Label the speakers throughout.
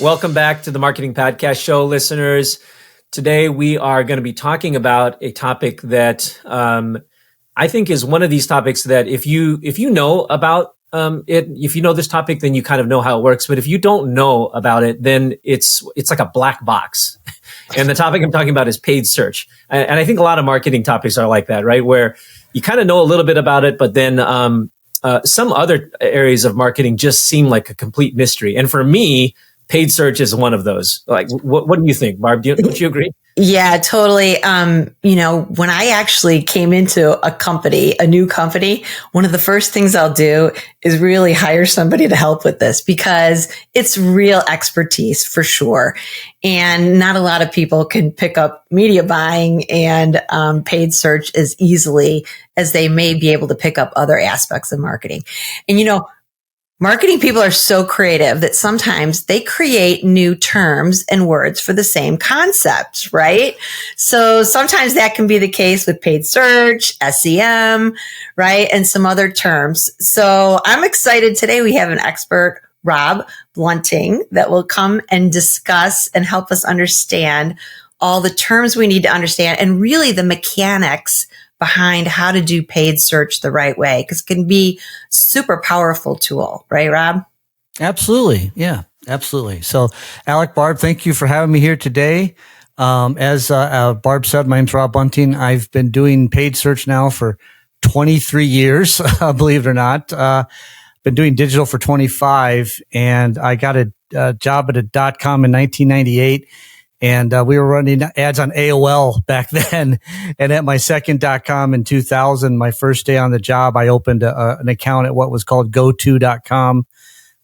Speaker 1: Welcome back to the Marketing Podcast Show, listeners. Today we are going to be talking about a topic that I think is one of these topics that if you know about if you know this topic, then you kind of know how it works. But if you don't know about it, then it's like a black box. And the topic I'm talking about is paid search. And I think a lot of marketing topics are like that, right? Where you kind of know a little bit about it, but then some other areas of marketing just seem like a complete mystery. And for me, paid search is one of those. Like, what do you think, Barb? Don't you agree?
Speaker 2: Yeah, totally. When I actually came into a new company, one of the first things I'll do is really hire somebody to help with this because it's real expertise for sure. And not a lot of people can pick up media buying and paid search as easily as they may be able to pick up other aspects of marketing. And, marketing people are so creative that sometimes they create new terms and words for the same concepts, right? So sometimes that can be the case with paid search, SEM, right? And some other terms. So I'm excited today. We have an expert, Rob Bunting, that will come and discuss and help us understand all the terms we need to understand and really the mechanics behind how to do paid search the right way, because it can be super powerful tool, right, Rob?
Speaker 3: Absolutely. Yeah, absolutely. So Alec, Barb, thank you for having me here today. As Barb said, my name's Rob Bunting. I've been doing paid search now for 23 years, believe it or not. Been doing digital for 25, and I got a job at a .com in 1998. And we were running ads on AOL back then. And at my second .com in 2000, my first day on the job, I opened an account at what was called goto.com,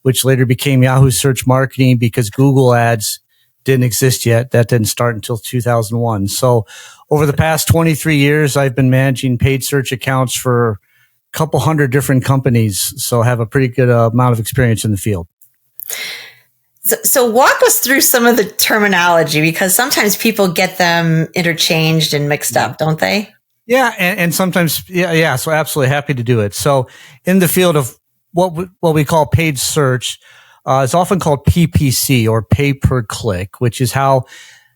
Speaker 3: which later became Yahoo Search Marketing because Google ads didn't exist yet. That didn't start until 2001. So over the past 23 years, I've been managing paid search accounts for a couple hundred different companies. So I have a pretty good amount of experience in the field.
Speaker 2: So walk us through some of the terminology, because sometimes people get them interchanged and mixed up, don't they?
Speaker 3: Yeah. And sometimes, yeah. So absolutely happy to do it. So in the field of what we call paid search, it's often called PPC or pay per click, which is how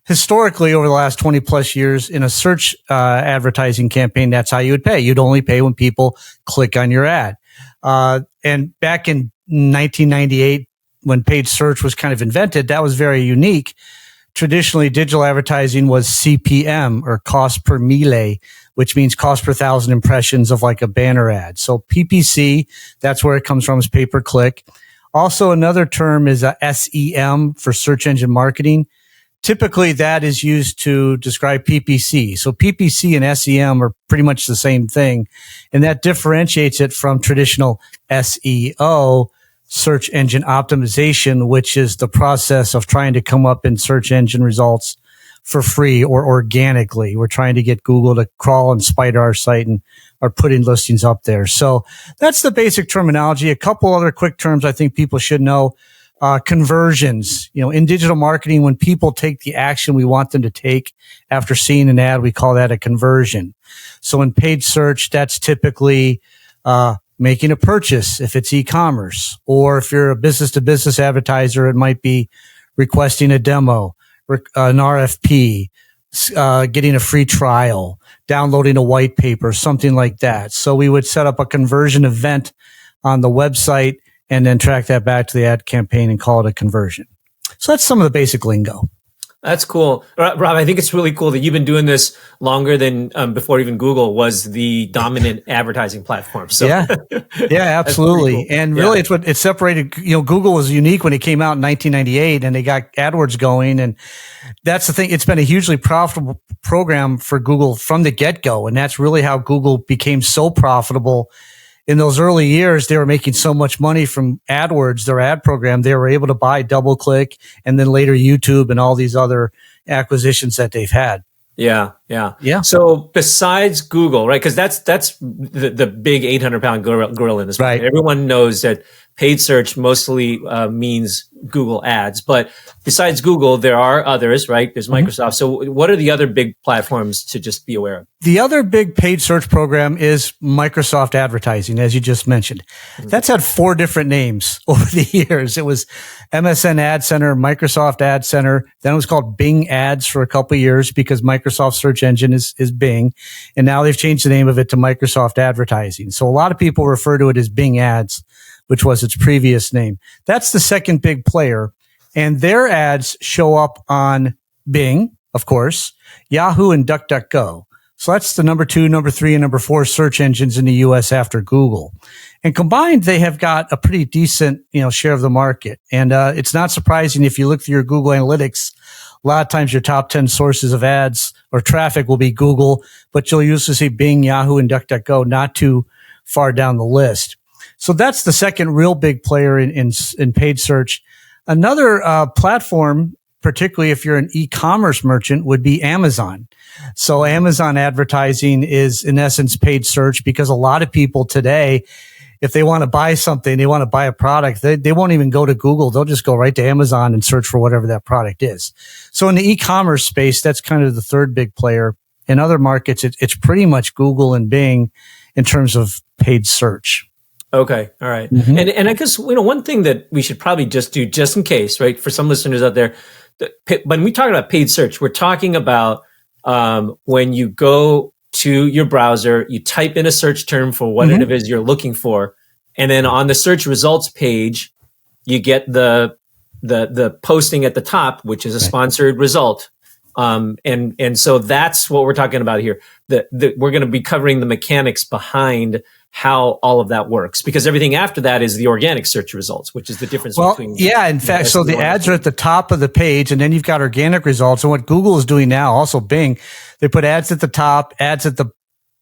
Speaker 3: historically over the last 20 plus years in a search advertising campaign, that's how you would pay. You'd only pay when people click on your ad. And back in 1998, when paid search was kind of invented, that was very unique. Traditionally, digital advertising was CPM or cost per mille, which means cost per thousand impressions of like a banner ad. So PPC, that's where it comes from, is pay per click. Also, another term is SEM for search engine marketing. Typically, that is used to describe PPC. So PPC and SEM are pretty much the same thing. And that differentiates it from traditional SEO, search engine optimization, which is the process of trying to come up in search engine results for free or organically. We're trying to get Google to crawl and spider our site and are putting listings up there. So that's the basic terminology. A couple other quick terms I think people should know. Conversions. In digital marketing, when people take the action we want them to take after seeing an ad, we call that a conversion. So in paid search, that's typically making a purchase if it's e-commerce, or if you're a business-to-business advertiser, it might be requesting a demo, an RFP, getting a free trial, downloading a white paper, something like that. So we would set up a conversion event on the website and then track that back to the ad campaign and call it a conversion. So that's some of the basic lingo.
Speaker 1: That's cool. Rob, I think it's really cool that you've been doing this longer than before even Google was the dominant advertising platform. So
Speaker 3: yeah, absolutely. Cool. And really, it's what it separated. Google was unique when it came out in 1998 and they got AdWords going. And that's the thing. It's been a hugely profitable program for Google from the get-go. And that's really how Google became so profitable. In those early years, they were making so much money from AdWords, their ad program. They were able to buy DoubleClick and then later YouTube and all these other acquisitions that they've had.
Speaker 1: Yeah. So besides Google, right? Because that's the big 800-pound gorilla in this market.
Speaker 3: Right.
Speaker 1: Everyone knows that paid search mostly means Google Ads. But besides Google, there are others, right? There's Microsoft. So what are the other big platforms to just be aware of?
Speaker 3: The other big paid search program is Microsoft Advertising, as you just mentioned. That's had 4 different names over the years. It was MSN Ad Center, Microsoft Ad Center. Then it was called Bing Ads for a couple of years because Microsoft's search engine is Bing. And now they've changed the name of it to Microsoft Advertising. So a lot of people refer to it as Bing Ads, which was its previous name. That's the second big player. And their ads show up on Bing, of course, Yahoo, and DuckDuckGo. So that's the number 2, number 3, and number 4 search engines in the U.S. after Google. And combined, they have got a pretty decent, share of the market. And it's not surprising if you look through your Google Analytics, a lot of times your top 10 sources of ads or traffic will be Google, but you'll usually see Bing, Yahoo, and DuckDuckGo not too far down the list. So that's the second real big player in paid search. Another platform, particularly if you're an e-commerce merchant, would be Amazon. So Amazon advertising is in essence paid search because a lot of people today, if they want to buy something, they want to buy a product, they won't even go to Google. They'll just go right to Amazon and search for whatever that product is. So in the e-commerce space, that's kind of the third big player. In other markets, it's pretty much Google and Bing in terms of paid search.
Speaker 1: Okay. All right. And I guess, one thing that we should probably just do just in case, right? For some listeners out there, when we talk about paid search, we're talking about when you go to your browser, you type in a search term for what it is you're looking for. And then on the search results page, you get the posting at the top, which is a sponsored result. And so that's what we're talking about here. We're going to be covering the mechanics behind how all of that works, because everything after that is the organic search results, which is the difference between.
Speaker 3: Yeah, in fact, so the ads are at the top of the page, and then you've got organic results. And what Google is doing now, also Bing, they put ads at the top, ads at the,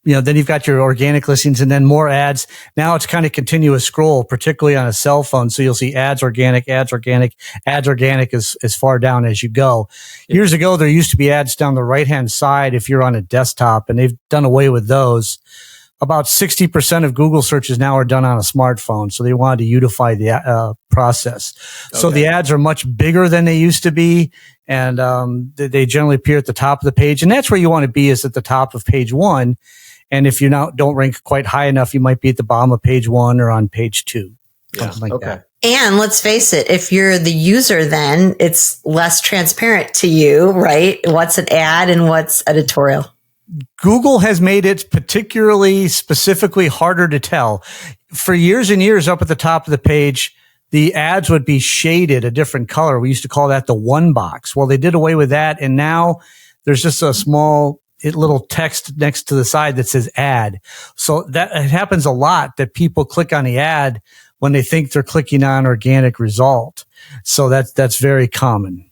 Speaker 3: then you've got your organic listings and then more ads. Now it's kind of continuous scroll, particularly on a cell phone. So you'll see ads organic, ads organic, ads organic as far down as you go. Yeah. Years ago, there used to be ads down the right-hand side if you're on a desktop, and they've done away with those. About 60% of Google searches now are done on a smartphone. So they wanted to unify the process. Okay. So the ads are much bigger than they used to be. And they generally appear at the top of the page. And that's where you want to be, is at the top of page 1. And if you don't rank quite high enough, you might be at the bottom of page 1 or on page 2. Something like that.
Speaker 2: And let's face it, if you're the user, then it's less transparent to you, right? What's an ad and what's editorial?
Speaker 3: Google has made it particularly specifically harder to tell. For years and years up at the top of the page, the ads would be shaded a different color. We used to call that the one box. Well, they did away with that. And now there's just a small little text next to the side that says ad. So it happens a lot that people click on the ad when they think they're clicking on organic result. So that's very common.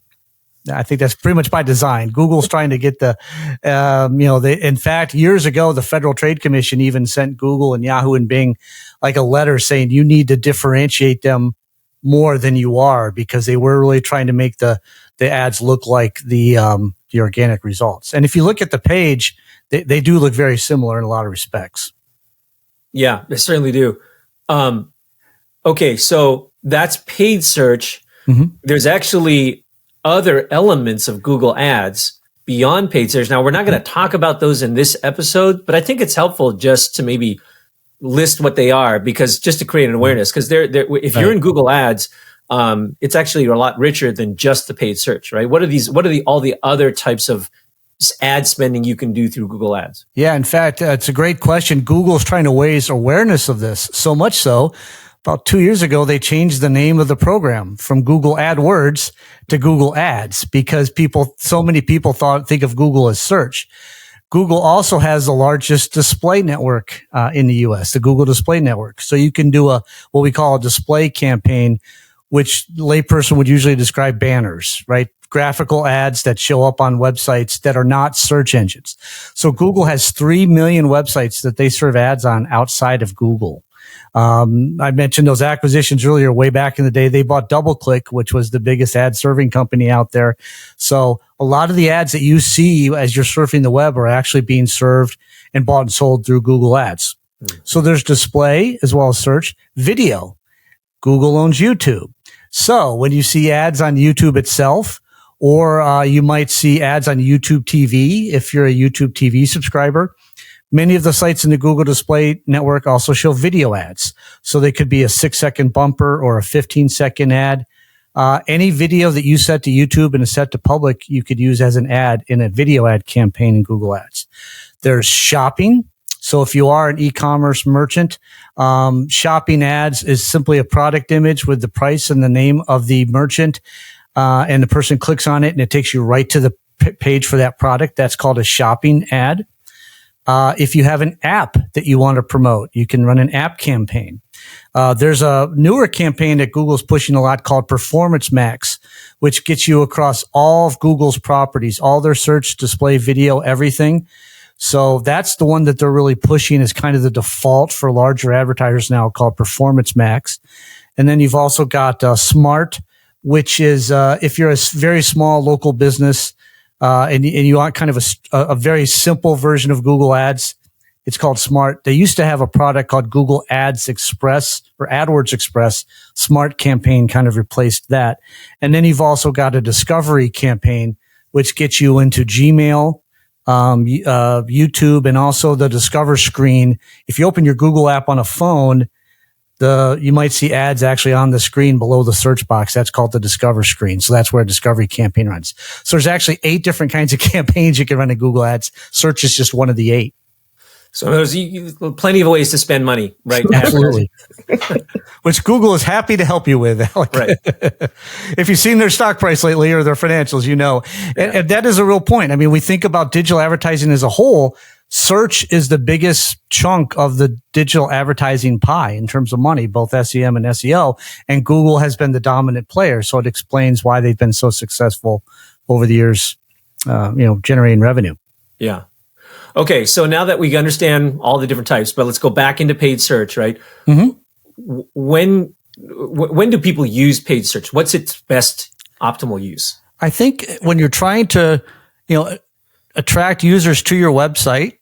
Speaker 3: I think that's pretty much by design. Google's trying to get in fact, years ago, the Federal Trade Commission even sent Google and Yahoo and Bing like a letter saying you need to differentiate them more than you are, because they were really trying to make the ads look like the organic results. And if you look at the page, they do look very similar in a lot of respects.
Speaker 1: Yeah, they certainly do. Okay, so that's paid search. There's actually other elements of Google Ads beyond paid search. Now, we're not going to talk about those in this episode, but I think it's helpful just to maybe list what they are, because just to create an awareness, because if you're in Google Ads, it's actually a lot richer than just the paid search, right? What are all the other types of ad spending you can do through Google Ads? Yeah,
Speaker 3: in fact, it's a great question. Google's trying to raise awareness of this, so much so, about 2 years ago, they changed the name of the program from Google AdWords to Google Ads, because so many people think of Google as search. Google also has the largest display network in the U.S., the Google Display Network. So you can do what we call a display campaign, which layperson would usually describe banners, right? Graphical ads that show up on websites that are not search engines. So Google has 3 million websites that they serve ads on outside of Google. I mentioned those acquisitions earlier. Way back in the day, they bought DoubleClick, which was the biggest ad serving company out there. So a lot of the ads that you see as you're surfing the web are actually being served and bought and sold through Google Ads. So there's display as well as search. Video. Google owns YouTube. So when you see ads on YouTube itself, or you might see ads on YouTube TV if you're a YouTube TV subscriber, many of the sites in the Google Display Network also show video ads. So they could be a 6-second bumper or a 15-second ad. Any video that you set to YouTube and is set to public, you could use as an ad in a video ad campaign in Google Ads. There's shopping. So if you are an e-commerce merchant, shopping ads is simply a product image with the price and the name of the merchant. And the person clicks on it and it takes you right to the page for that product. That's called a shopping ad. If you have an app that you want to promote, you can run an app campaign. There's a newer campaign that Google's pushing a lot called Performance Max, which gets you across all of Google's properties, all their search, display, video, everything. So that's the one that they're really pushing as kind of the default for larger advertisers now, called Performance Max. And then you've also got Smart, which is if you're a very small local business and you want kind of a very simple version of Google Ads, it's called Smart. They used to have a product called Google Ads Express or AdWords Express. Smart campaign kind of replaced that. And then you've also got a discovery campaign, which gets you into Gmail, YouTube, and also the Discover screen. If you open your Google app on a phone, you might see ads actually on the screen below the search box. That's called the Discover screen. So that's where a discovery campaign runs. So there's actually 8 different kinds of campaigns you can run in Google Ads. Search is just one of the 8.
Speaker 1: So there's plenty of ways to spend money, right?
Speaker 3: Absolutely. Which Google is happy to help you with, Alec.
Speaker 1: Right.
Speaker 3: If you've seen their stock price lately or their financials, you know. Yeah. And that is a real point. I mean, we think about digital advertising as a whole. Search is the biggest chunk of the digital advertising pie in terms of money, both SEM and SEO. And Google has been the dominant player. So it explains why they've been so successful over the years, generating revenue.
Speaker 1: Yeah. Okay, so now that we understand all the different types, but let's go back into paid search, right?
Speaker 3: Mm-hmm.
Speaker 1: When do people use paid search? What's its best optimal use?
Speaker 3: I think when you're trying to, attract users to your website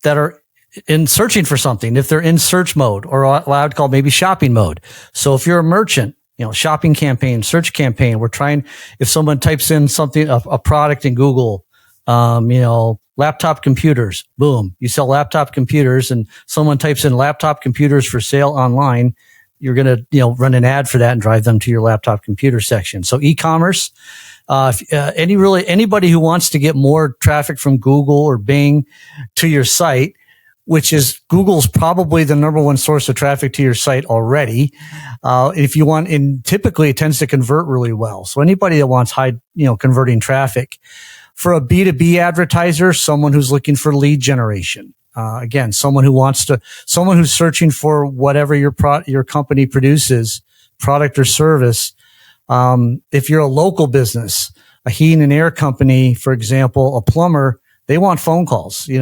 Speaker 3: that are in searching for something, if they're in search mode or what I would call maybe shopping mode. So if you're a merchant, shopping campaign, search campaign, if someone types in something, a product in Google, laptop computers, boom, you sell laptop computers and someone types in laptop computers for sale online, you're going to, run an ad for that and drive them to your laptop computer section. So e-commerce, anybody who wants to get more traffic from Google or Bing to your site, which is Google's probably the number one source of traffic to your site already. If you want, and typically it tends to convert really well. So anybody that wants high, converting traffic. For a B2B advertiser, someone who's looking for lead generation. Again, someone who's searching for whatever your company produces, product or service. If you're a local business, a heating and air company, for example, a plumber, they want phone calls. We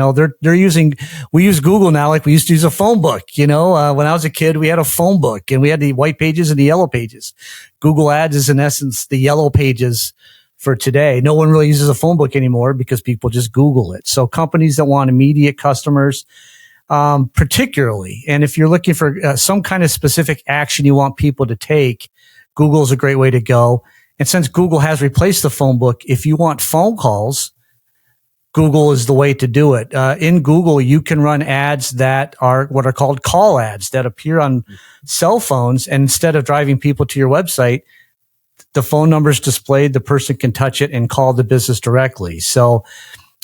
Speaker 3: use Google now like we used to use a phone book. When I was a kid, we had a phone book and we had the white pages and the yellow pages. Google Ads is in essence the yellow pages for today. No one really uses a phone book anymore because people just Google it. So companies that want immediate customers, particularly, and if you're looking for some kind of specific action you want people to take, Google is a great way to go. And since Google has replaced the phone book, if you want phone calls, Google is the way to do it. In Google, you can run ads that are what are called call ads that appear on cell phones. And instead of driving people to your website, the phone number is displayed, the person can touch it and call the business directly. So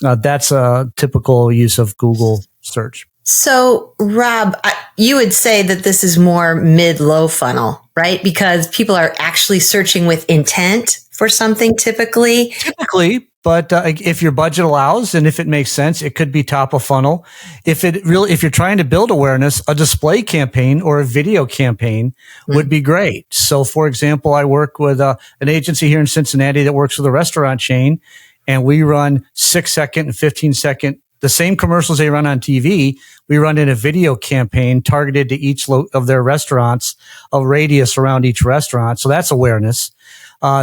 Speaker 3: that's a typical use of Google search.
Speaker 2: So, Rob, you would say that this is more mid-low funnel, right? Because people are actually searching with intent for something typically.
Speaker 3: But if your budget allows and if it makes sense, it could be top of funnel. If you're trying to build awareness, a display campaign or a video campaign would be great. So, for example, I work with an agency here in Cincinnati that works with a restaurant chain, and we run 6-second and 15-second, the same commercials they run on TV. We run in a video campaign targeted to each of their restaurants, a radius around each restaurant. So that's awareness.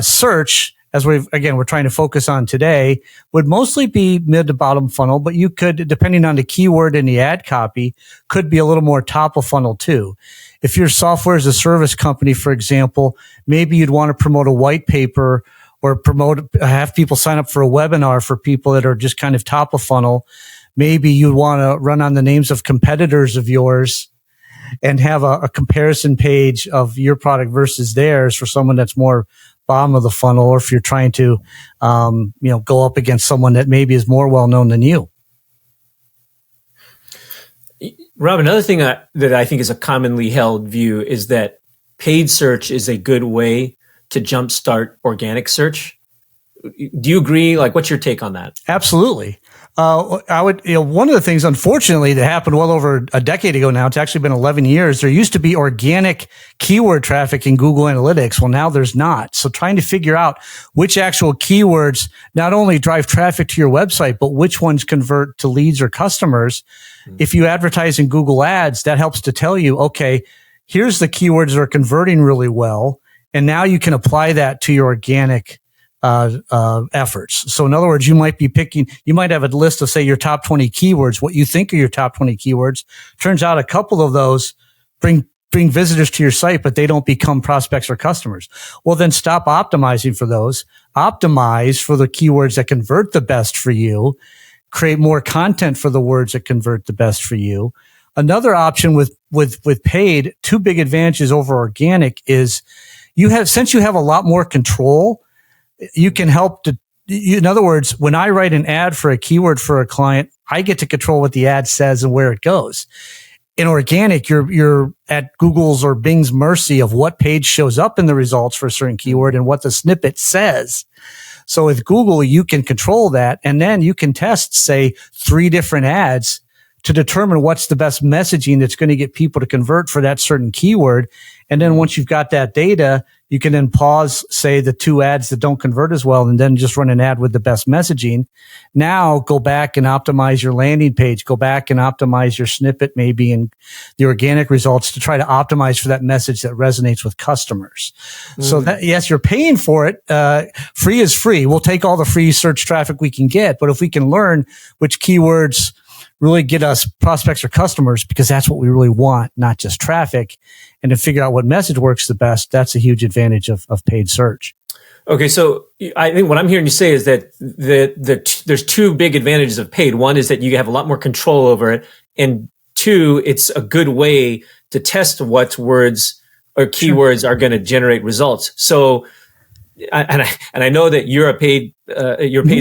Speaker 3: Search, as we're trying to focus on today, would mostly be mid to bottom funnel, but you could, depending on the keyword in the ad copy, could be a little more top of funnel too. If you're a software as a service company, for example, maybe you'd want to promote a white paper or have people sign up for a webinar for people that are just kind of top of funnel. Maybe you want to run on the names of competitors of yours and have a comparison page of your product versus theirs for someone that's more bottom of the funnel, or if you're trying to, go up against someone that maybe is more well known than you.
Speaker 1: Rob, another thing that I think is a commonly held view is that paid search is a good way to jumpstart organic search. Do you agree? Like, what's your take on that?
Speaker 3: Absolutely. I would, one of the things, unfortunately, that happened well over a decade ago now, it's actually been 11 years. There used to be organic keyword traffic in Google Analytics. Well, now there's not. So trying to figure out which actual keywords not only drive traffic to your website, but which ones convert to leads or customers. Mm-hmm. If you advertise in Google Ads, that helps to tell you, okay, here's the keywords that are converting really well. And now you can apply that to your organic efforts. So in other words, you might have a list of, say, your top 20 keywords, what you think are your top 20 keywords. Turns out a couple of those bring visitors to your site, but they don't become prospects or customers. Well, then stop optimizing for those. Optimize for the keywords that convert the best for you. Create more content for the words that convert the best for you. Another option with paid, two big advantages over organic is since you have a lot more control, you can help in other words, when I write an ad for a keyword for a client, I get to control what the ad says and where it goes. In organic, you're at Google's or Bing's mercy of what page shows up in the results for a certain keyword and what the snippet says. So with Google, you can control that, and then you can test, say, 3 different ads to determine what's the best messaging that's going to get people to convert for that certain keyword. And then once you've got that data, you can then pause, say, the 2 ads that don't convert as well, and then just run an ad with the best messaging. Now go back and optimize your landing page. Go back and optimize your snippet, maybe in the organic results, to try to optimize for that message that resonates with customers. So that, yes, you're paying for it. Free is free. We'll take all the free search traffic we can get, but if we can learn which keywords really get us prospects or customers, because that's what we really want, not just traffic, and to figure out what message works the best, that's a huge advantage of paid search.
Speaker 1: Okay, so I think what I'm hearing you say is that there's 2 big advantages of paid. One is that you have a lot more control over it, and 2, it's a good way to test what words or keywords are going to generate results. So, I know that you're a paid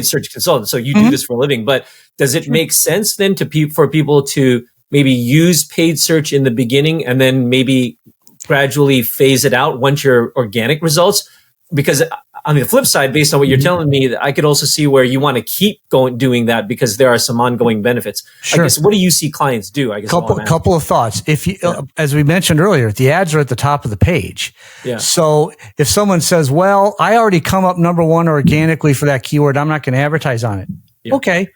Speaker 1: search consultant, so you do this for a living. But does it make sense then for people to maybe use paid search in the beginning and then maybe gradually phase it out once your organic results? Because on the flip side, based on what you're telling me, I could also see where you want to keep doing that because there are some ongoing benefits. Sure. I guess, what do you see clients do? I guess
Speaker 3: couple of thoughts. If you, as we mentioned earlier, the ads are at the top of the page. Yeah. So if someone says, "Well, I already come up number 1 organically for that keyword, I'm not going to advertise on it." Yeah. Okay.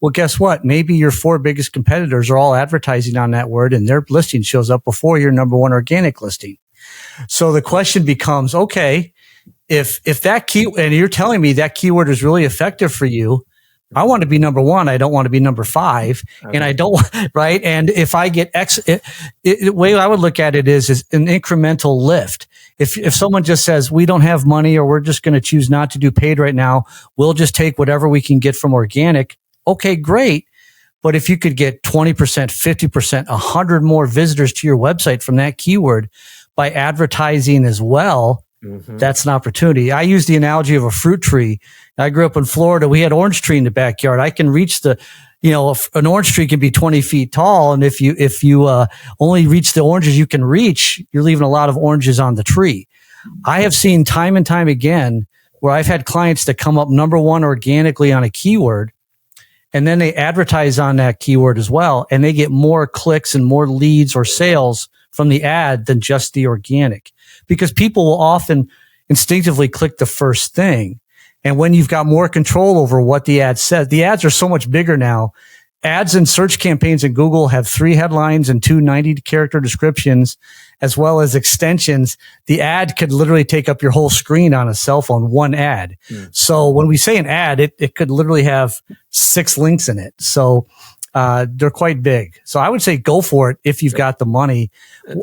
Speaker 3: Well, guess what? Maybe your 4 biggest competitors are all advertising on that word, and their listing shows up before your number 1 organic listing. So the question becomes, okay, if that key, and you're telling me that keyword is really effective for you, I want to be number 1. I don't want to be number 5. Okay. And I don't, right? And if I get the way I would look at it is an incremental lift. If someone just says, we don't have money, or we're just going to choose not to do paid right now, we'll just take whatever we can get from organic. Okay, great. But if you could get 20%, 50%, 100 more visitors to your website from that keyword by advertising as well, that's an opportunity. I use the analogy of a fruit tree. I grew up in Florida. We had orange tree in the backyard. I can reach an orange tree can be 20 feet tall. And if you only reach the oranges you can reach, you're leaving a lot of oranges on the tree. I have seen time and time again where I've had clients that come up number 1 organically on a keyword, and then they advertise on that keyword as well, and they get more clicks and more leads or sales from the ad than just the organic, because people will often instinctively click the first thing. And when you've got more control over what the ad says, the ads are so much bigger now. Ads and search campaigns in Google have 3 headlines and 2 90-character descriptions, as well as extensions. The ad could literally take up your whole screen on a cell phone, 1 ad. So when we say an ad, it could literally have 6 links in it. So they're quite big. So I would say go for it if you've got the money.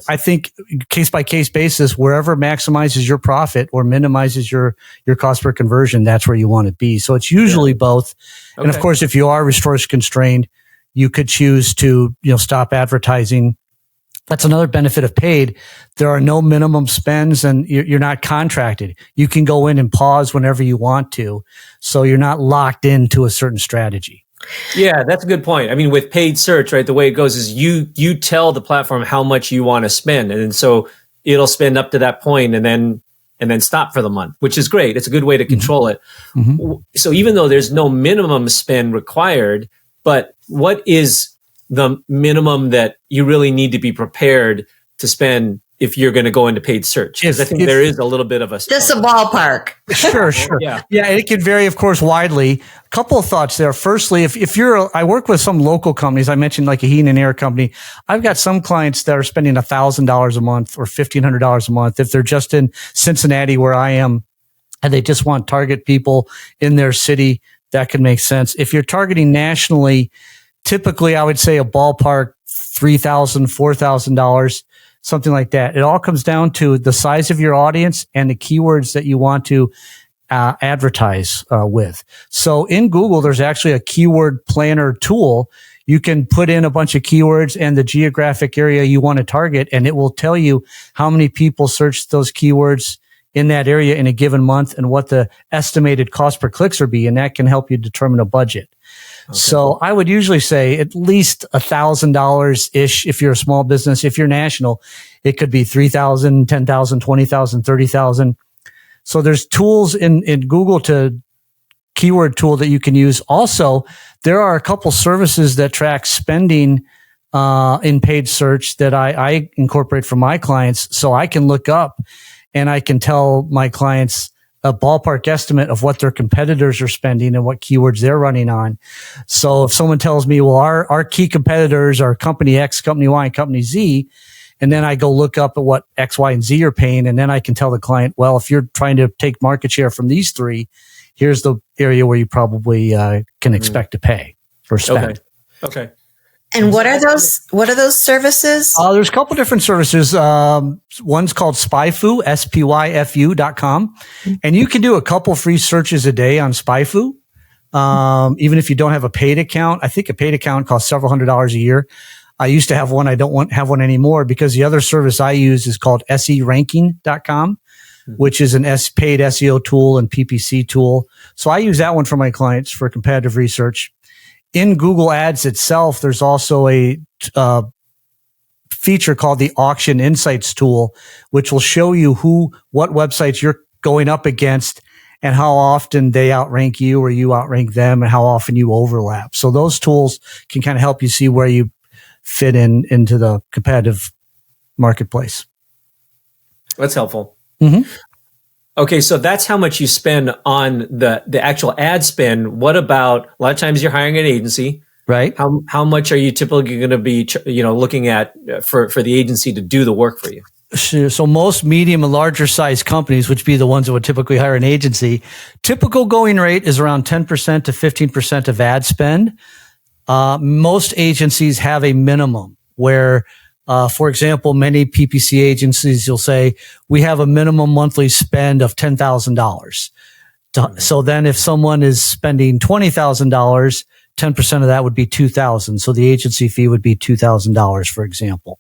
Speaker 3: I think case by case basis, wherever maximizes your profit or minimizes your cost per conversion, that's where you want to be. So it's usually both. Okay. And of course, if you are resource constrained, you could choose to, stop advertising. That's another benefit of paid. There are no minimum spends and you're not contracted. You can go in and pause whenever you want to. So you're not locked into a certain strategy.
Speaker 1: Yeah, that's a good point. I mean, with paid search, right, the way it goes is you tell the platform how much you want to spend. And so it'll spend up to that point and then stop for the month, which is great. It's a good way to control it. Mm-hmm. So even though there's no minimum spend required, but what is the minimum that you really need to be prepared to spend if you're going to go into paid search? Because I think there is a little bit of a...
Speaker 2: Just a ballpark.
Speaker 3: Sure. Yeah, it can vary, of course, widely. A couple of thoughts there. Firstly, if you're... I work with some local companies. I mentioned like a heating and air company. I've got some clients that are spending $1,000 a month or $1,500 a month. If they're just in Cincinnati where I am and they just want target people in their city, that could make sense. If you're targeting nationally, typically I would say a ballpark $3,000, $4,000, something like that. It all comes down to the size of your audience and the keywords that you want to advertise with. So in Google, there's actually a keyword planner tool. You can put in a bunch of keywords and the geographic area you want to target, and it will tell you how many people search those keywords in that area in a given month and what the estimated cost per clicks will be, and that can help you determine a budget. Okay. So I would usually say at least $1,000-ish if you're a small business. If you're national, it could be $3,000, $10,000, $20,000, $30,000. So there's tools in Google keyword tool that you can use. Also, there are a couple services that track spending in paid search that I incorporate for my clients, so I can look up and I can tell my clients a ballpark estimate of what their competitors are spending and what keywords they're running on. So if someone tells me, well, our key competitors are company X, company Y, and company Z, and then I go look up at what X, Y, and Z are paying, and then I can tell the client, well, if you're trying to take market share from these three, here's the area where you probably can expect to pay for spend.
Speaker 1: Okay.
Speaker 2: And what are those services?
Speaker 3: There's a couple different services. One's called Spyfu, SPYFU.com. And you can do a couple free searches a day on Spyfu. Even if you don't have a paid account. I think a paid account costs several $100s a year. I used to have one. I don't have one anymore because the other service I use is called SERanking.com, which is an paid SEO tool and PPC tool. So I use that one for my clients for competitive research. In Google Ads itself, there's also a feature called the Auction Insights tool, which will show you what websites you're going up against and how often they outrank you or you outrank them and how often you overlap. So those tools can kind of help you see where you fit into the competitive marketplace.
Speaker 1: That's helpful.
Speaker 3: Mm-hmm.
Speaker 1: Okay, so that's how much you spend on the actual ad spend. What about, a lot of times you're hiring an agency,
Speaker 3: right?
Speaker 1: How much are you typically going to be, looking at for the agency to do the work for you?
Speaker 3: So most medium and larger size companies, which be the ones that would typically hire an agency, typical going rate is around 10% to 15% of ad spend. Most agencies have a minimum where, for example, many PPC agencies, you'll say, we have a minimum monthly spend of $10,000. So then if someone is spending $20,000, 10% of that would be $2,000. So the agency fee would be $2,000, for example.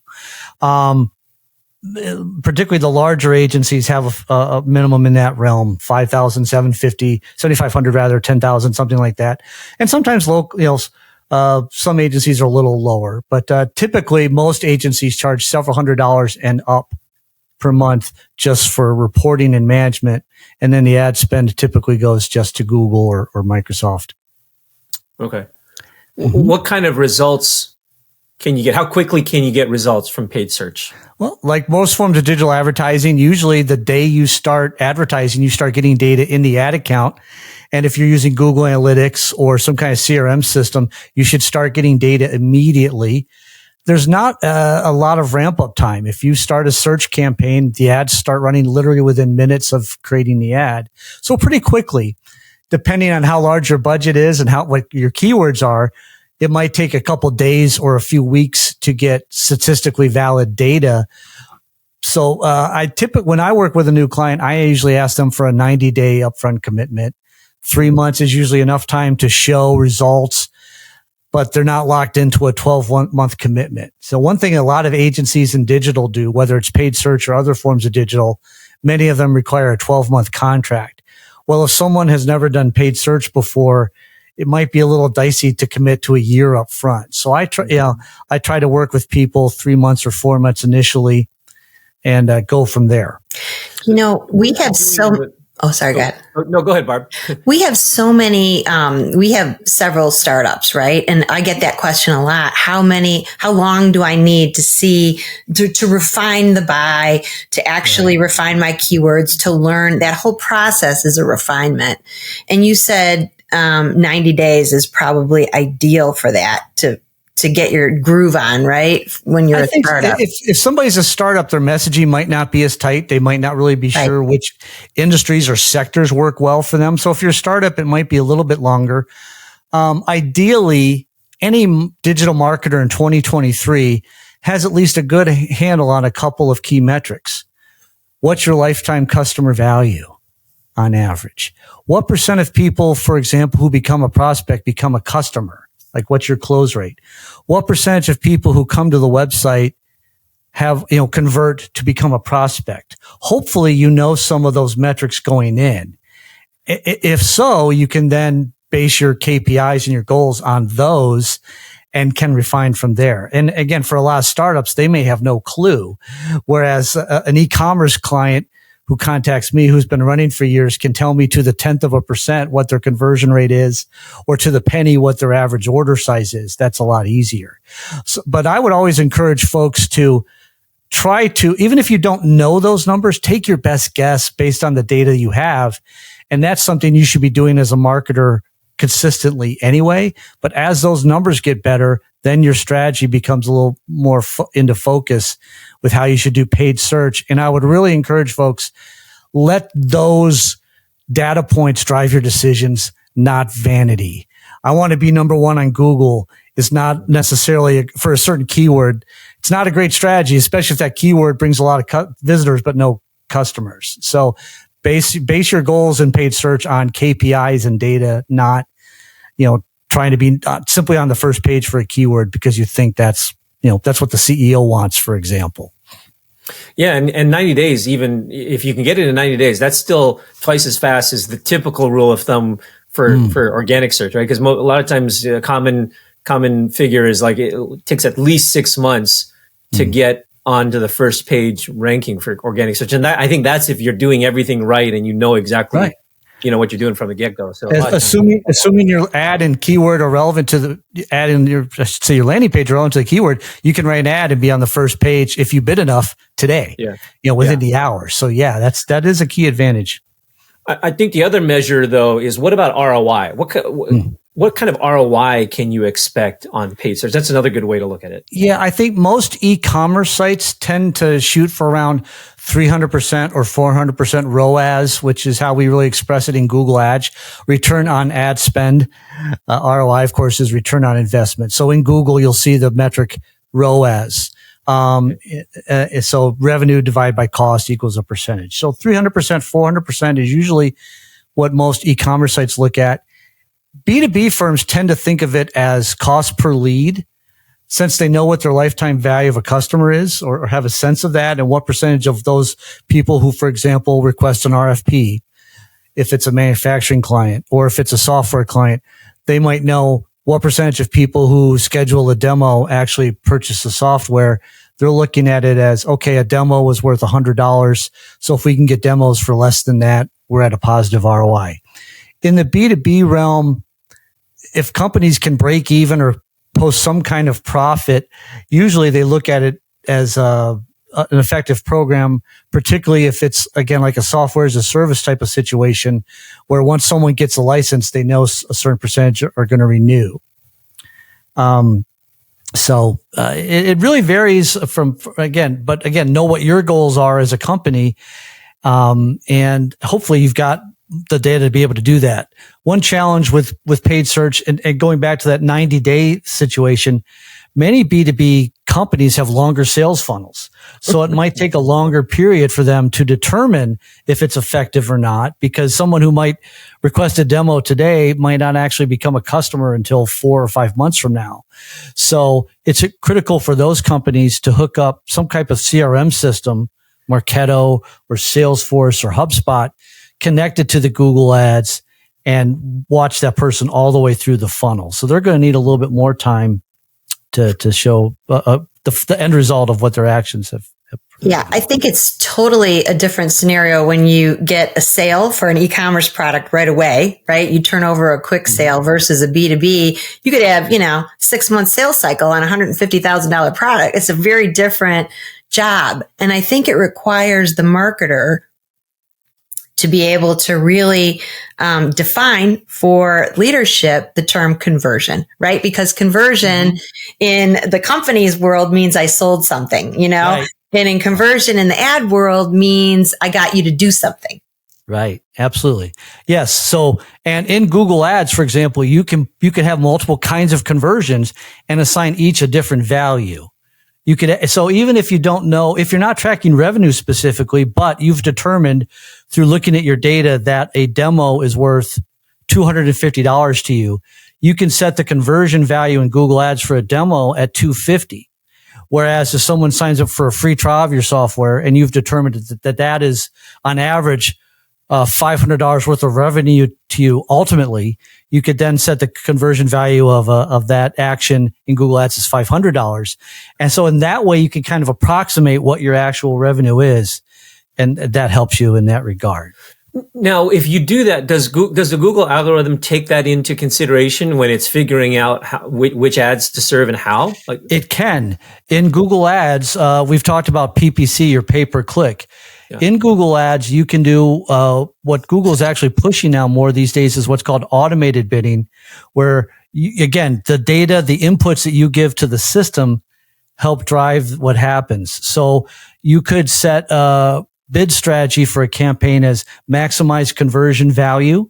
Speaker 3: Particularly the larger agencies have a minimum in that realm, 5,000, 750, 7,500 rather, 10,000, something like that. And sometimes local, some agencies are a little lower, but typically most agencies charge several $100s and up per month just for reporting and management. And then the ad spend typically goes just to Google or Microsoft.
Speaker 1: Okay. Mm-hmm. What kind of results can you get? How quickly can you get results from paid search?
Speaker 3: Well, like most forms of digital advertising, usually the day you start advertising, you start getting data in the ad account. And if you're using Google Analytics or some kind of CRM system, you should start getting data immediately. There's not a lot of ramp up time. If you start a search campaign, the ads start running literally within minutes of creating the ad. So pretty quickly, depending on how large your budget is and what your keywords are, it might take a couple days or a few weeks to get statistically valid data. So when I work with a new client, I usually ask them for a 90-day upfront commitment. 3 months is usually enough time to show results, but they're not locked into a 12-month commitment. So one thing a lot of agencies in digital do, whether it's paid search or other forms of digital, many of them require a 12-month contract. Well, if someone has never done paid search before, it might be a little dicey to commit to a year up front. So I try to work with people 3 months or 4 months initially and go from there.
Speaker 2: We have sorry, go ahead.
Speaker 1: No, go ahead, Barb.
Speaker 2: We have so many, we have several startups, right? And I get that question a lot. How long do I need to refine the buy, to actually refine my keywords, to learn? That whole process is a refinement. And you said, 90 days is probably ideal for that to get your groove on, right? When you're a startup.
Speaker 3: If somebody's a startup, their messaging might not be as tight. They might not really be sure which industries or sectors work well for them. So if you're a startup, it might be a little bit longer. Ideally, any digital marketer in 2023 has at least a good handle on a couple of key metrics. What's your lifetime customer value on average? What % of people, for example, who become a prospect become a customer? Like, what's your close rate? What percentage of people who come to the website have, convert to become a prospect? Hopefully, some of those metrics going in. If so, you can then base your KPIs and your goals on those and can refine from there. And again, for a lot of startups, they may have no clue. Whereas an e-commerce client who contacts me, who's been running for years, can tell me to the 1/10% what their conversion rate is, or to the penny what their average order size is. That's a lot easier. But I would always encourage folks to try to, even if you don't know those numbers, take your best guess based on the data you have. And that's something you should be doing as a marketer consistently anyway. But as those numbers get better, then your strategy becomes a little more into focus with how you should do paid search. And I would really encourage folks, let those data points drive your decisions, not vanity. I want to be number one on Google is not necessarily for a certain keyword. It's not a great strategy, especially if that keyword brings a lot of visitors, but no customers. So base your goals in paid search on KPIs and data, not, trying to be simply on the first page for a keyword because you think that's what the CEO wants, for example.
Speaker 1: Yeah. And 90 days, even if you can get it in 90 days, that's still twice as fast as the typical rule of thumb for organic search, right? Because a lot of times common figure is like it takes at least 6 months to get onto the first page ranking for organic search. And I think that's if you're doing everything right and exactly right. What you're doing from the get-go. So assuming your ad and keyword are relevant to the ad in your landing page are relevant to the keyword, you can write an ad and be on the first page if you bid enough today, within the hour. So that is a key advantage. I think the other measure though is what about ROI? What kind of ROI can you expect on paid search? That's another good way to look at it.
Speaker 3: Yeah, I think most e-commerce sites tend to shoot for around 300% or 400% ROAS, which is how we really express it in Google Ads. Return on ad spend. ROI, of course, is return on investment. So in Google, you'll see the metric ROAS. So revenue divided by cost equals a percentage. So 300%, 400% is usually what most e-commerce sites look at. B2B firms tend to think of it as cost per lead, since they know what their lifetime value of a customer is or have a sense of that and what percentage of those people who, for example, request an RFP, if it's a manufacturing client or if it's a software client, they might know what percentage of people who schedule a demo actually purchase the software. They're looking at it as, okay, a demo was worth $100. So if we can get demos for less than that, we're at a positive ROI. In the B2B realm, if companies can break even or post some kind of profit, usually they look at it as an effective program, particularly if it's, again, like a software as a service type of situation where once someone gets a license, they know a certain percentage are going to renew. So it really varies but again, know what your goals are as a company. And hopefully you've got the data to be able to do that. One challenge with paid search and going back to that 90-day situation, many B2B companies have longer sales funnels. So it might take a longer period for them to determine if it's effective or not, because someone who might request a demo today might not actually become a customer until 4 or 5 months from now. So it's critical for those companies to hook up some type of CRM system, Marketo or Salesforce or HubSpot, connected to the Google ads and watch that person all the way through the funnel. So they're going to need a little bit more time to show the end result of what their actions have.
Speaker 2: Yeah, I think it's totally a different scenario when you get a sale for an e-commerce product right away, right? You turn over a quick sale versus a B2B. You could have, 6-month sales cycle on a $150,000 product. It's a very different job. And I think it requires the marketer to be able to really define for leadership the term conversion, right? Because conversion in the company's world means I sold something, right. And in conversion in the ad world means I got you to do something.
Speaker 3: Right. Absolutely. Yes. So, and in Google Ads, for example, you can have multiple kinds of conversions and assign each a different value. So even if you don't know, if you're not tracking revenue specifically, but you've determined through looking at your data that a demo is worth $250 to you, you can set the conversion value in Google Ads for a demo at $250. Whereas if someone signs up for a free trial of your software and you've determined that is on average $500 worth of revenue to you, ultimately, you could then set the conversion value of that action in Google Ads as $500. And so in that way, you can kind of approximate what your actual revenue is. And that helps you in that regard.
Speaker 1: Now, if you do that, does the Google algorithm take that into consideration when it's figuring out which ads to serve and how?
Speaker 3: It can. In Google Ads, we've talked about PPC or pay per click. Yeah. In Google Ads, you can do what Google is actually pushing now more these days is what's called automated bidding, where again, the data, the inputs that you give to the system help drive what happens. So you could set a bid strategy for a campaign as maximize conversion value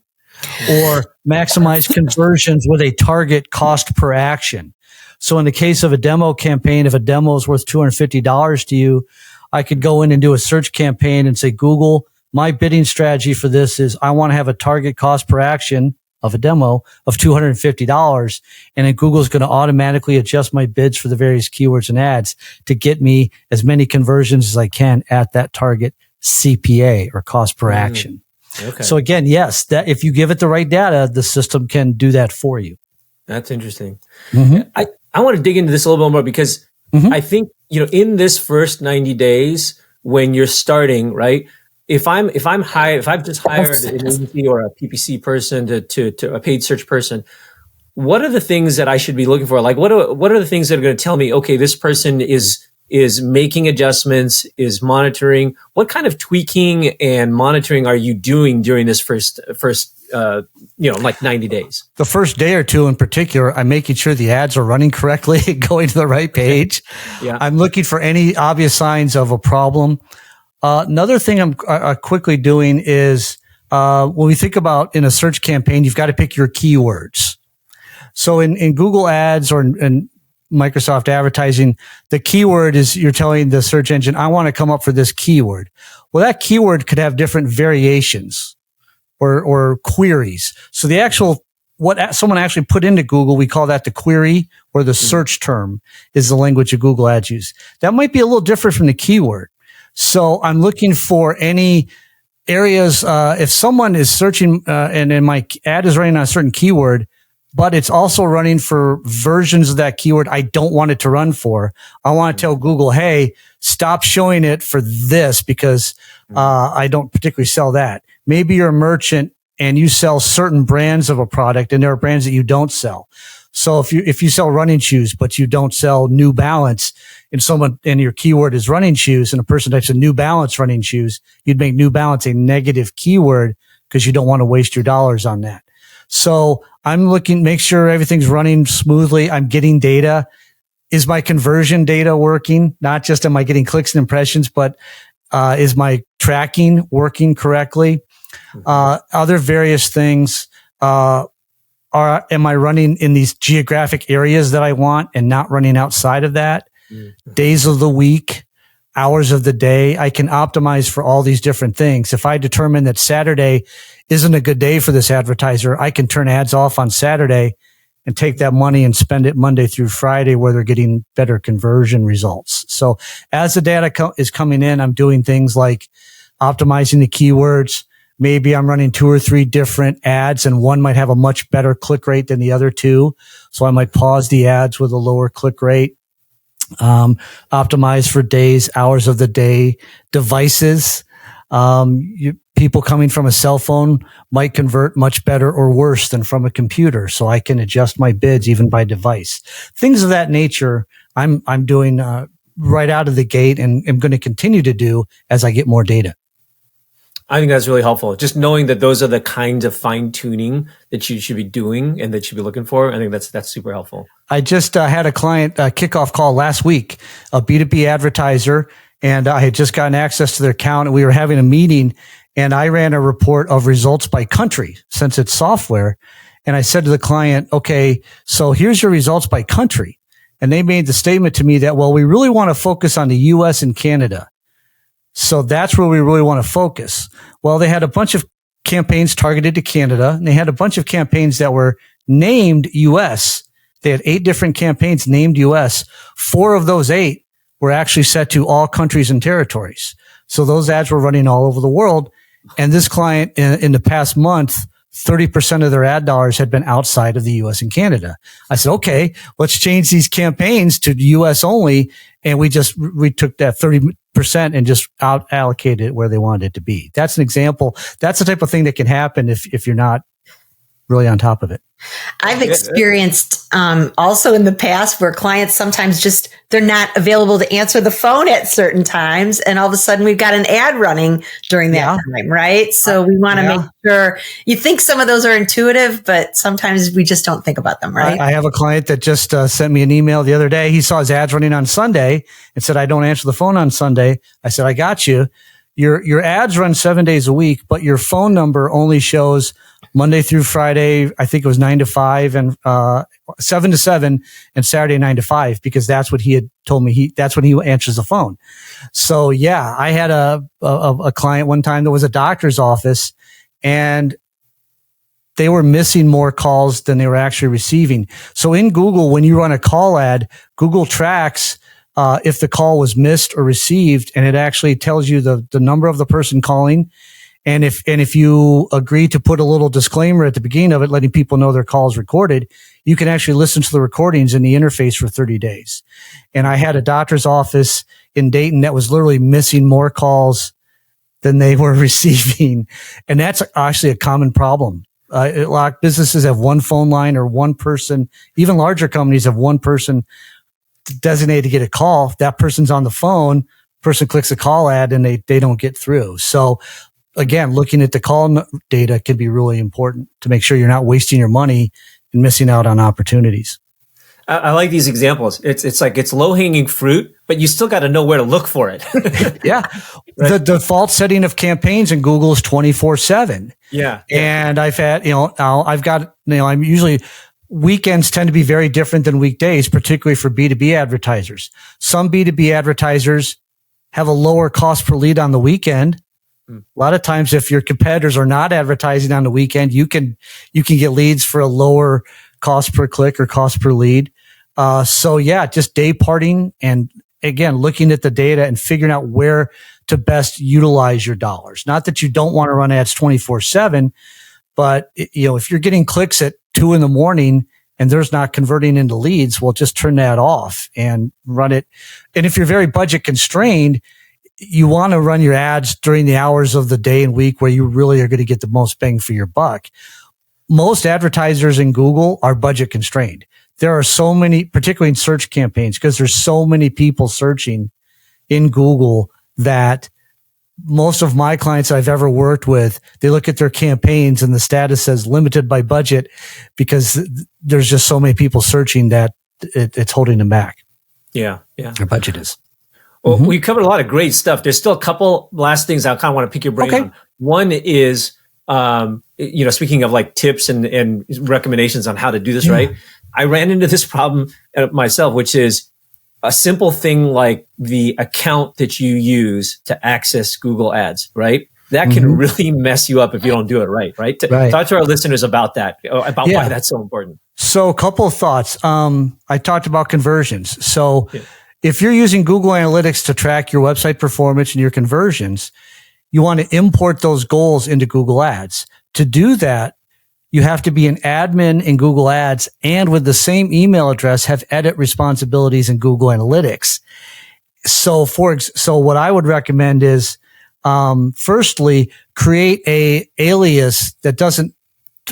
Speaker 3: or maximize conversions with a target cost per action. So in the case of a demo campaign, if a demo is worth $250 to you, I could go in and do a search campaign and say, Google, my bidding strategy for this is I want to have a target cost per action of a demo of $250. And then Google's going to automatically adjust my bids for the various keywords and ads to get me as many conversions as I can at that target CPA or cost per action. Okay. So again, yes, that if you give it the right data, the system can do that for you.
Speaker 1: That's interesting. Mm-hmm. I want to dig into this a little bit more because I think, in this first 90 days when you're starting, right? If I've just hired an agency or a PPC person to a paid search person, what are the things that I should be looking for? Like what are the things that are going to tell me, okay, this person is making adjustments, is monitoring? What kind of tweaking and monitoring are you doing during this first 90 days?
Speaker 3: The first day or two in particular, I'm making sure the ads are running correctly, going to the right page. Yeah. I'm looking for any obvious signs of a problem. Another thing I'm quickly doing is when we think about in a search campaign, you've got to pick your keywords. So in Google Ads or in Microsoft advertising, the keyword is you're telling the search engine, I want to come up for this keyword. Well, that keyword could have different variations or queries. So the actual, what someone actually put into Google, we call that the query or the search term is the language of Google Ads use. That might be a little different from the keyword. So I'm looking for any areas, if someone is searching, and then my ad is running on a certain keyword, but it's also running for versions of that keyword I don't want it to run for. I want to tell Google, hey, stop showing it for this because I don't particularly sell that. Maybe you're a merchant and you sell certain brands of a product and there are brands that you don't sell. So if you sell running shoes, but you don't sell New Balance and your keyword is running shoes and a person types in New Balance running shoes, you'd make New Balance a negative keyword because you don't want to waste your dollars on that. So I'm looking, make sure everything's running smoothly. I'm getting data. Is my conversion data working? Not just am I getting clicks and impressions, but is my tracking working correctly? Other various things, am I running in these geographic areas that I want and not running outside of that? Mm-hmm. Days of the week, hours of the day. I can optimize for all these different things. If I determine that Saturday isn't a good day for this advertiser, I can turn ads off on Saturday and take that money and spend it Monday through Friday where they're getting better conversion results. So as the data is coming in, I'm doing things like optimizing the keywords. Maybe I'm running 2 or 3 different ads and one might have a much better click rate than the other two. So I might pause the ads with a lower click rate. Optimize for days, hours of the day, devices. People coming from a cell phone might convert much better or worse than from a computer. So I can adjust my bids even by device. Things of that nature I'm doing right out of the gate and am going to continue to do as I get more data.
Speaker 1: I think that's really helpful. Just knowing that those are the kinds of fine tuning that you should be doing and that you should be looking for. I think that's super helpful.
Speaker 3: I just had a client kickoff call last week, a B2B advertiser, and I had just gotten access to their account and we were having a meeting and I ran a report of results by country since it's software. And I said to the client, okay, so here's your results by country. And they made the statement to me that, well, we really want to focus on the US and Canada. So that's where we really want to focus. Well, they had a bunch of campaigns targeted to Canada, and they had a bunch of campaigns that were named US. They had 8 different campaigns named US. 4 of those 8 were actually set to all countries and territories. So those ads were running all over the world. And this client in the past month, 30% of their ad dollars had been outside of the US and Canada. I said, okay, let's change these campaigns to US only. And we took that 30% and just allocated it where they wanted it to be. That's an example. That's the type of thing that can happen if you're not really on top of it.
Speaker 2: I've experienced also in the past where clients sometimes they're not available to answer the phone at certain times. And all of a sudden we've got an ad running during that time, right? So we want to make sure you think some of those are intuitive, but sometimes we just don't think about them, right?
Speaker 3: I have a client that just sent me an email the other day. He saw his ads running on Sunday and said, I don't answer the phone on Sunday. I said, I got you. Your ads run 7 days a week, but your phone number only shows Monday through Friday. I think it was 9 to 5 and 7 to 7 and Saturday 9 to 5 because that's what he had told me. That's when he answers the phone. So yeah, I had a client one time that was a doctor's office and they were missing more calls than they were actually receiving. So in Google, when you run a call ad, Google tracks if the call was missed or received, and it actually tells you the number of the person calling. And if you agree to put a little disclaimer at the beginning of it, letting people know their call is recorded, you can actually listen to the recordings in the interface for 30 days. And I had a doctor's office in Dayton that was literally missing more calls than they were receiving. And that's actually a common problem. A lot of businesses have one phone line or one person. Even larger companies have one person designated to get a call. If that person's on the phone, person clicks a call ad and they don't get through. So again, looking at the call data can be really important to make sure you're not wasting your money and missing out on opportunities.
Speaker 1: I like these examples. It's like it's low hanging fruit, but you still got to know where to look for it.
Speaker 3: Yeah. Right. The default setting of campaigns in Google is 24/7.
Speaker 1: Yeah.
Speaker 3: And I've had, I'm usually weekends tend to be very different than weekdays, particularly for B2B advertisers. Some B2B advertisers have a lower cost per lead on the weekend. A lot of times, if your competitors are not advertising on the weekend, you can get leads for a lower cost per click or cost per lead. So yeah, just day parting and again, looking at the data and figuring out where to best utilize your dollars. Not that you don't want to run ads 24/7, but if you're getting clicks at 2 a.m. and there's not converting into leads, well, just turn that off and run it. And if you're very budget constrained, you want to run your ads during the hours of the day and week where you really are going to get the most bang for your buck. Most advertisers in Google are budget constrained. There are so many, particularly in search campaigns, because there's so many people searching in Google that most of my clients I've ever worked with, they look at their campaigns and the status says limited by budget because there's just so many people searching that it's holding them back.
Speaker 1: Yeah.
Speaker 3: Their budget is.
Speaker 1: Well, we covered a lot of great stuff. There's still a couple last things I kind of want to pick your brain on. One is speaking of like tips and recommendations on how to do this right, I ran into this problem myself, which is a simple thing like the account that you use to access Google Ads, right? That can really mess you up if you don't do it right, right? Talk to our listeners about that, about why that's so important.
Speaker 3: So a couple of thoughts. I talked about conversions. So if you're using Google Analytics to track your website performance and your conversions, you want to import those goals into Google Ads. To do that, you have to be an admin in Google Ads and with the same email address have edit responsibilities in Google Analytics. So what I would recommend is, firstly, create a alias that doesn't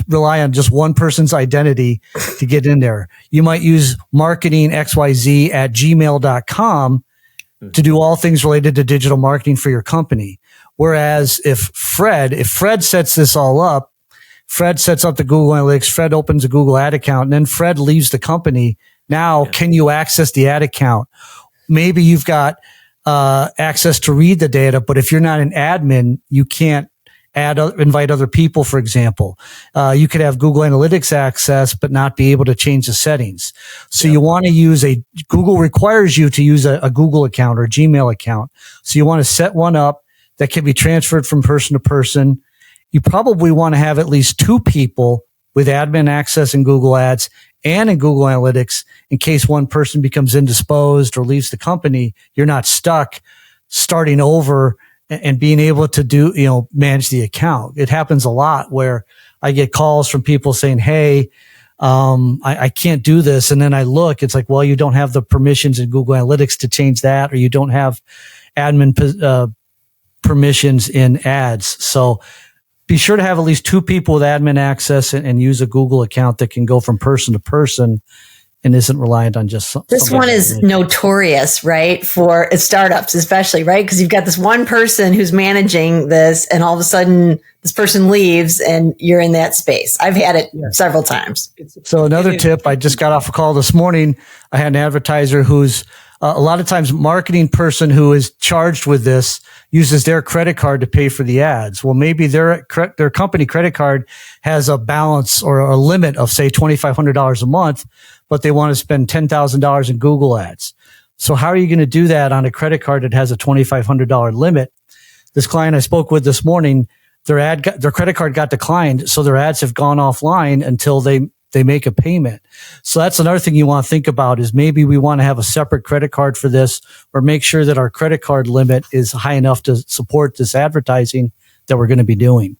Speaker 3: rely on just one person's identity to get in there. You might use marketingxyz@gmail.com to do all things related to digital marketing for your company. Whereas if Fred sets this all up, Fred sets up the Google Analytics, Fred opens a Google ad account, and then Fred leaves the company. Now, can you access the ad account? Maybe you've got access to read the data, but if you're not an admin, you can't invite other people, for example. You could have Google Analytics access, but not be able to change the settings. So you want to use Google requires you to use a Google account or a Gmail account. So you want to set one up that can be transferred from person to person. You probably want to have at least 2 people with admin access in Google Ads and in Google Analytics in case one person becomes indisposed or leaves the company. You're not stuck starting over and being able to manage the account. It happens a lot where I get calls from people saying, hey, I can't do this. And then I look, it's like, well, you don't have the permissions in Google Analytics to change that, or you don't have admin permissions in ads. So be sure to have at least 2 people with admin access and use a Google account that can go from person to person and isn't reliant on just
Speaker 2: this one is notorious, right? For startups, especially, right? Because you've got this one person who's managing this and all of a sudden this person leaves and you're in that space. I've had it several times.
Speaker 3: So another tip, I just got off a call this morning. I had an advertiser who's a lot of times marketing person who is charged with this uses their credit card to pay for the ads. Well, maybe their company credit card has a balance or a limit of say $2,500 a month, but they want to spend $10,000 in Google ads. So how are you going to do that on a credit card that has a $2,500 limit? This client I spoke with this morning, their credit card got declined. So their ads have gone offline until they make a payment. So that's another thing you want to think about is maybe we want to have a separate credit card for this, or make sure that our credit card limit is high enough to support this advertising that we're going to be doing.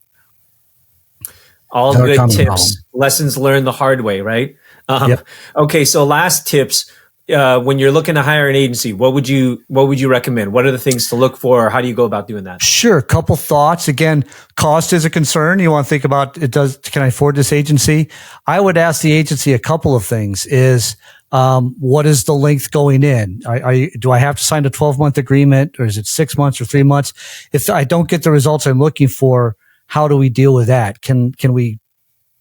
Speaker 1: All good tips, lessons learned the hard way, right? Okay. So last tips, when you're looking to hire an agency, what would you recommend? What are the things to look for? Or how do you go about doing that?
Speaker 3: Sure. A couple thoughts. Again, cost is a concern. You want to think about can I afford this agency? I would ask the agency a couple of things is, what is the length going in? Do I have to sign a 12-month agreement, or is it 6 months or 3 months? If I don't get the results I'm looking for, how do we deal with that? Can we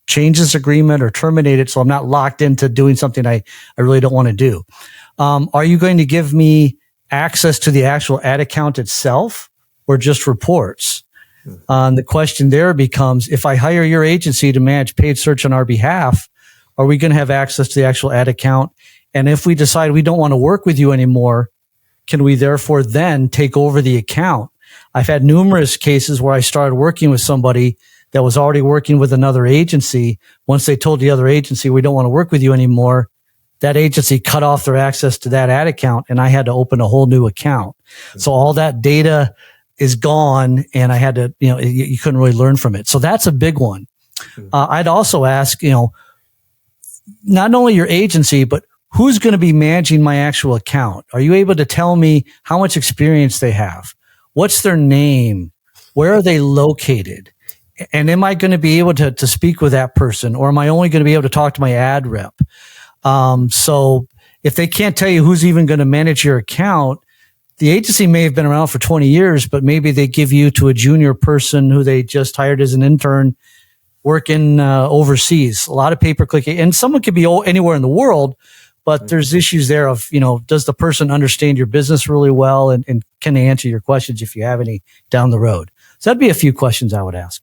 Speaker 3: change this agreement or terminate it so I'm not locked into doing something I really don't want to do? Are you going to give me access to the actual ad account itself or just reports? The question there becomes, if I hire your agency to manage paid search on our behalf, are we going to have access to the actual ad account? And if we decide we don't want to work with you anymore, can we therefore then take over the account? I've had numerous cases where I started working with somebody that was already working with another agency. Once they told the other agency, we don't want to work with you anymore, that agency cut off their access to that ad account and I had to open a whole new account. So all that data is gone and I had to, you couldn't really learn from it. So that's a big one. I'd also ask, not only your agency, but who's going to be managing my actual account? Are you able to tell me how much experience they have? What's their name? Where are they located? And am I going to be able to speak with that person, or am I only going to be able to talk to my ad rep? So if they can't tell you who's even going to manage your account, the agency may have been around for 20 years, but maybe they give you to a junior person who they just hired as an intern working overseas. A lot of pay-per-click, and someone could be anywhere in the world, but there's issues there of, does the person understand your business really well, and can they answer your questions if you have any down the road? So that'd be a few questions I would ask.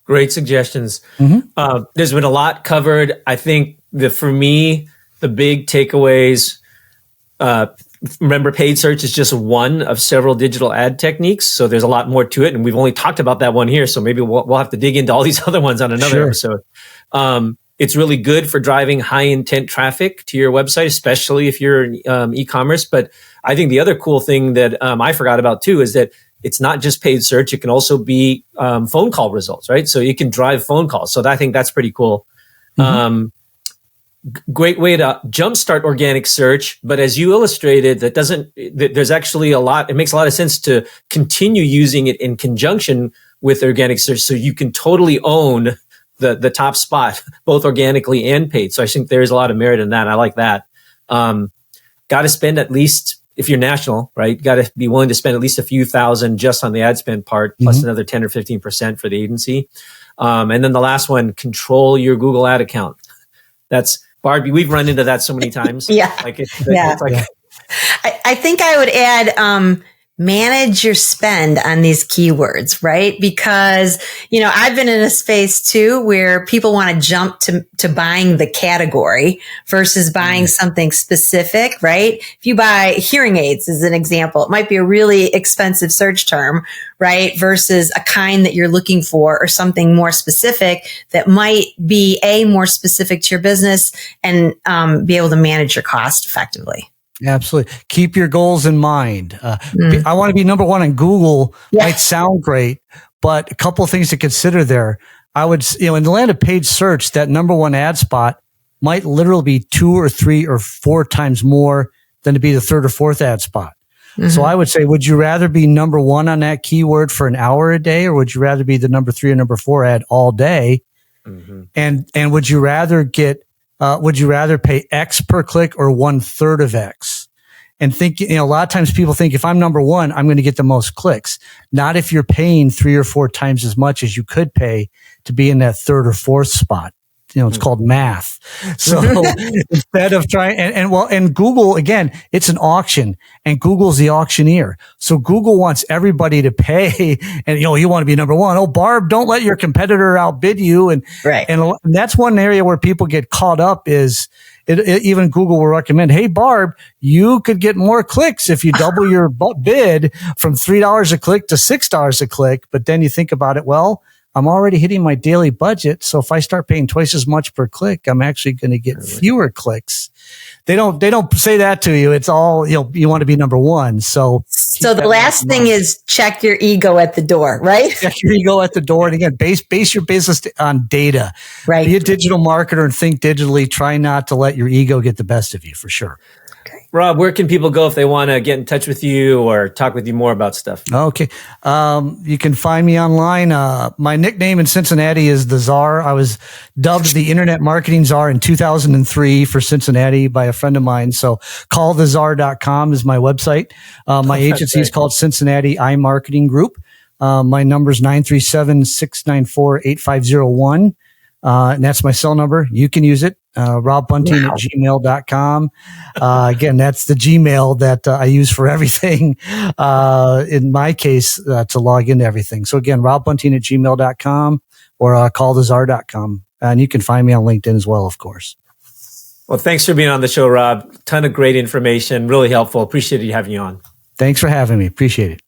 Speaker 1: Great suggestions.
Speaker 3: Mm-hmm.
Speaker 1: There's been a lot covered. I think for me, the big takeaways, remember, paid search is just one of several digital ad techniques. So there's a lot more to it. And we've only talked about that one here. So maybe we'll have to dig into all these other ones on another episode. It's really good for driving high intent traffic to your website, especially if you're e-commerce. But I think the other cool thing that I forgot about too is that it's not just paid search. It can also be phone call results, right? So you can drive phone calls. So I think that's pretty cool. Mm-hmm. Great way to jumpstart organic search. But as you illustrated, there's actually it makes a lot of sense to continue using it in conjunction with organic search. So you can totally own the top spot, both organically and paid. So I think there's a lot of merit in that. I like that. Got to spend at least, if you're national, right? Got to be willing to spend at least a few thousand just on the ad spend part, plus another 10 or 15% for the agency. And then the last one, control your Google ad account. That's Barbie. We've run into that so many times.
Speaker 2: Yeah.
Speaker 1: It's
Speaker 2: I think I would add, manage your spend on these keywords, right? Because, I've been in a space too where people want to jump to buying the category versus buying something specific, right? If you buy hearing aids as an example, it might be a really expensive search term, right? Versus a kind that you're looking for or something more specific that might be more specific to your business and be able to manage your cost effectively.
Speaker 3: Absolutely. Keep your goals in mind. I want to be number one on Google. Might sound great, but a couple of things to consider there. I would, in the land of paid search, that number one ad spot might literally be 2 or 3 or 4 times more than to be the third or fourth ad spot. Mm-hmm. So I would say, would you rather be number one on that keyword for an hour a day, or would you rather be the number 3 or number 4 ad all day? Mm-hmm. And would you rather pay X per click or 1/3 of X? And think, a lot of times people think if I'm number one, I'm going to get the most clicks. Not if you're paying 3 or 4 times as much as you could pay to be in that third or fourth spot. It's called math. So instead of trying, and Google, again, it's an auction and Google's the auctioneer. So Google wants everybody to pay and, you want to be number one. Oh, Barb, don't let your competitor outbid you. And,
Speaker 2: right.
Speaker 3: And that's one area where people get caught up is even Google will recommend, hey, Barb, you could get more clicks if you double your bid from $3 a click to $6 a click. But then you think about it, well, I'm already hitting my daily budget. So if I start paying twice as much per click, I'm actually going to get fewer clicks. They don't say that to you. It's all, you want to be number one. So
Speaker 2: the last thing is check your ego at the door, right?
Speaker 3: Check your ego at the door. And again, base your business on data.
Speaker 2: Right.
Speaker 3: Be a digital marketer and think digitally. Try not to let your ego get the best of you, for sure.
Speaker 1: Rob, where can people go if they want to get in touch with you or talk with you more about stuff?
Speaker 3: Okay. You can find me online. My nickname in Cincinnati is the Czar. I was dubbed the Internet Marketing Czar in 2003 for Cincinnati by a friend of mine. So callthezar.com is my website. My agency is called Cincinnati iMarketing Group. My number is 937-694-8501. And that's my cell number. You can use it. RobBunting at gmail.com. Again, that's the Gmail that I use for everything. In my case, to log into everything. So again, RobBunting at gmail.com or callthezar.com. And you can find me on LinkedIn as well, of course.
Speaker 1: Well, thanks for being on the show, Rob. Ton of great information. Really helpful. Appreciate you having you on.
Speaker 3: Thanks for having me. Appreciate it.